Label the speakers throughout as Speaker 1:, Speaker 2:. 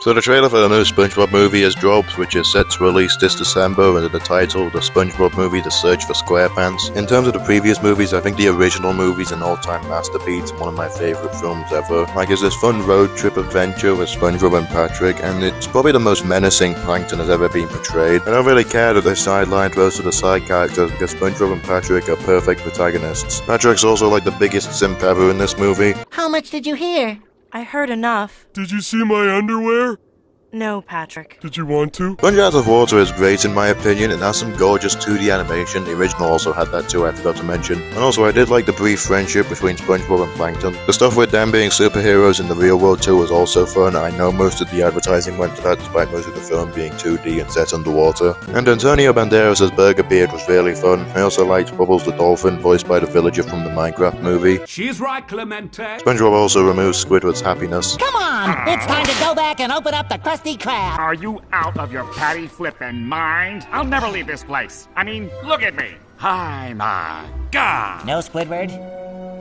Speaker 1: So the trailer for the new SpongeBob movie has dropped, which is set to release this December under the title The SpongeBob Movie: The Search for SquarePants. In terms of the previous movies, I think the original movie is an all-time masterpiece, one of my favorite films ever. Like, it's this fun road trip adventure with SpongeBob and Patrick, and it's probably the most menacing Plankton has ever been portrayed. I don't really care that they sidelined most of the side characters because SpongeBob and Patrick are perfect protagonists. Patrick's also like the biggest simp ever in this movie.
Speaker 2: How much did you hear?
Speaker 3: I heard enough.
Speaker 4: Did you see my underwear?
Speaker 3: No, Patrick.
Speaker 4: Did you want to?
Speaker 1: Sponge Out of Water is great in my opinion. It has some gorgeous 2D animation. The original also had that too, I forgot to mention. And also I did like the brief friendship between SpongeBob and Plankton. The stuff with them being superheroes in the real world too was also fun. I know most of the advertising went to that despite most of the film being 2D and set underwater. And Antonio Banderas' Burger Beard was really fun. I also liked Bubbles the Dolphin, voiced by the villager from the Minecraft movie.
Speaker 5: She's right, Clemente.
Speaker 1: SpongeBob also removes Squidward's happiness.
Speaker 2: Come on! It's time to go back and open up the Krusty Krab!
Speaker 6: Are you out of your patty flippin' mind? I'll never leave this place. I mean, look at me. Hi, my God.
Speaker 2: No, Squidward.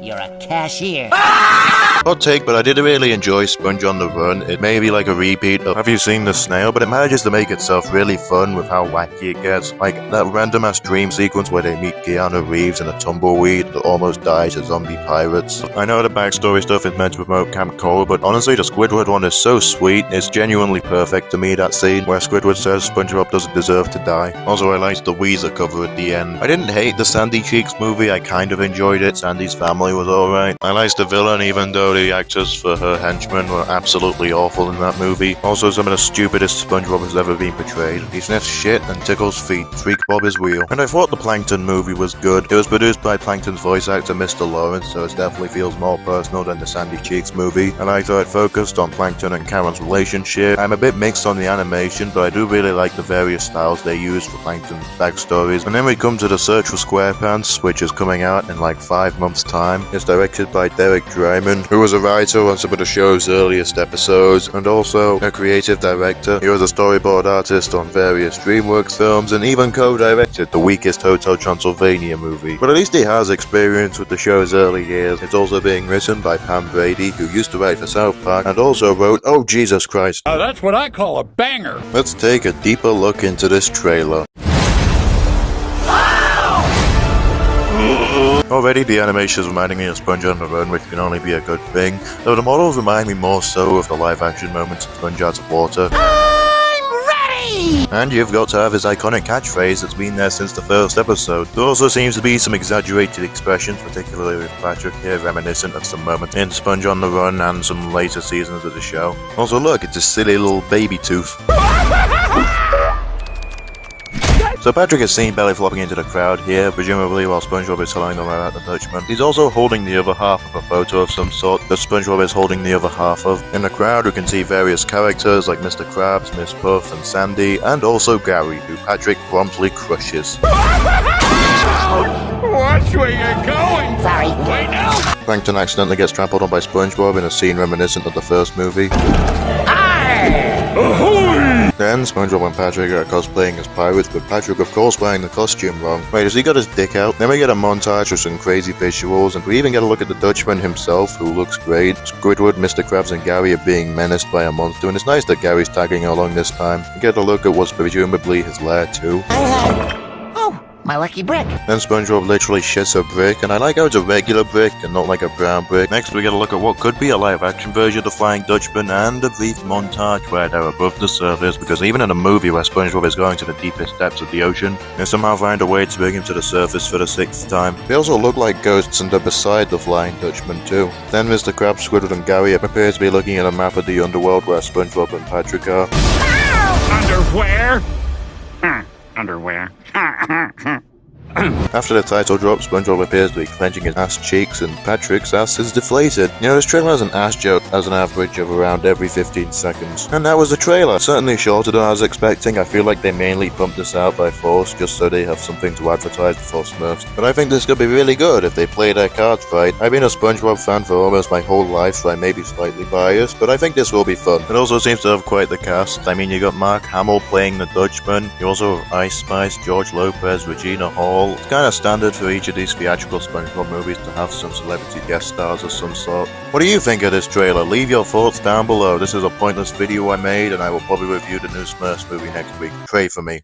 Speaker 2: You're a cashier.
Speaker 1: Hot take, but I did really enjoy Sponge on the Run. It may be like a repeat of Have You Seen the Snail, but it manages to make itself really fun with how wacky it gets. Like that random ass dream sequence where they meet Keanu Reeves in a tumbleweed that almost dies to zombie pirates. I know the backstory stuff is meant to promote Camp Coral, but honestly the Squidward one is so sweet. It's genuinely perfect to me, that scene where Squidward says SpongeBob doesn't deserve to die. Also, I liked the Weezer cover at the end. I didn't hate the Sandy Cheeks movie, I kind of enjoyed it. Sandy's family was alright. I liked the villain, even though the actors for her henchmen were absolutely awful in that movie. Also, some of the stupidest SpongeBob has ever been portrayed. He sniffs shit and tickles feet. Freak Bob is real. And I thought the Plankton movie was good. It was produced by Plankton's voice actor Mr. Lawrence, so it definitely feels more personal than the Sandy Cheeks movie. I liked how it focused on Plankton and Karen's relationship. I'm a bit mixed on the animation, but I do really like the various styles they use for Plankton's backstories. And then we come to The Search for SquarePants, which is coming out in like 5 months' time. It's directed by Derek Dryman, who was a writer on some of the show's earliest episodes, and also a creative director. He was a storyboard artist on various DreamWorks films, and even co-directed the Weakest Hotel Transylvania movie. But at least he has experience with the show's early years. It's also being written by Pam Brady, who used to write for South Park, and also wrote Oh Jesus Christ.
Speaker 5: That's what I call a banger.
Speaker 1: Let's take a deeper look into this trailer. Already the animation is reminding me of Sponge on the Run, which can only be a good thing, though the models remind me more so of the live action moments of Sponge Out of Water.
Speaker 2: I'm ready!
Speaker 1: And you've got to have his iconic catchphrase that's been there since the first episode. There also seems to be some exaggerated expressions, particularly with Patrick here, reminiscent of some moments in Sponge on the Run and some later seasons of the show. Also look, it's a silly little baby tooth. So Patrick is seen belly flopping into the crowd here, presumably while SpongeBob is telling them about the Dutchman. He's also holding the other half of a photo of some sort that SpongeBob is holding the other half of. In the crowd we can see various characters like Mr. Krabs, Miss Puff and Sandy, and also Gary, who Patrick promptly crushes.
Speaker 5: Watch where you're going.
Speaker 2: Sorry.
Speaker 5: Wait now.
Speaker 1: Plankton accidentally gets trampled on by SpongeBob in a scene reminiscent of the first movie. Then SpongeBob and Patrick are cosplaying as pirates, with Patrick of course wearing the costume wrong. Wait, has he got his dick out? Then we get a montage with some crazy visuals, and we even get a look at the Dutchman himself, who looks great. Squidward, Mr. Krabs and Gary are being menaced by a monster, and it's nice that Gary's tagging along this time. We get a look at what's presumably his lair too.
Speaker 2: Oh, my lucky brick.
Speaker 1: Then SpongeBob literally shits a brick, and I like how it's a regular brick and not like a brown brick. Next we get a look at what could be a live action version of the Flying Dutchman, and a brief montage where they're above the surface, because even in a movie where SpongeBob is going to the deepest depths of the ocean, they somehow find a way to bring him to the surface for the 6th time. They also look like ghosts and are beside the Flying Dutchman too. Then Mr. Krabs, Squidward and Gary appear to be looking at a map of the underworld where SpongeBob and Patrick are.
Speaker 6: Underwear? Underwear.
Speaker 1: After the title drops, SpongeBob appears to be clenching his ass cheeks and Patrick's ass is deflated. You know, this trailer has an ass joke as an average of around every 15 seconds. And that was the trailer. Certainly shorter than I was expecting. I feel like they mainly pumped this out by force just so they have something to advertise before Smurfs. But I think this could be really good if they play their cards right. I've been a SpongeBob fan for almost my whole life, so I may be slightly biased, but I think this will be fun. It also seems to have quite the cast. I mean, you got Mark Hamill playing the Dutchman. You also have Ice Spice, George Lopez, Regina Hall, all. It's kind of standard for each of these theatrical SpongeBob movies to have some celebrity guest stars of some sort. What do you think of this trailer? Leave your thoughts down below. This is a pointless video I made, and I will probably review the new Smurfs movie next week. Pray for me.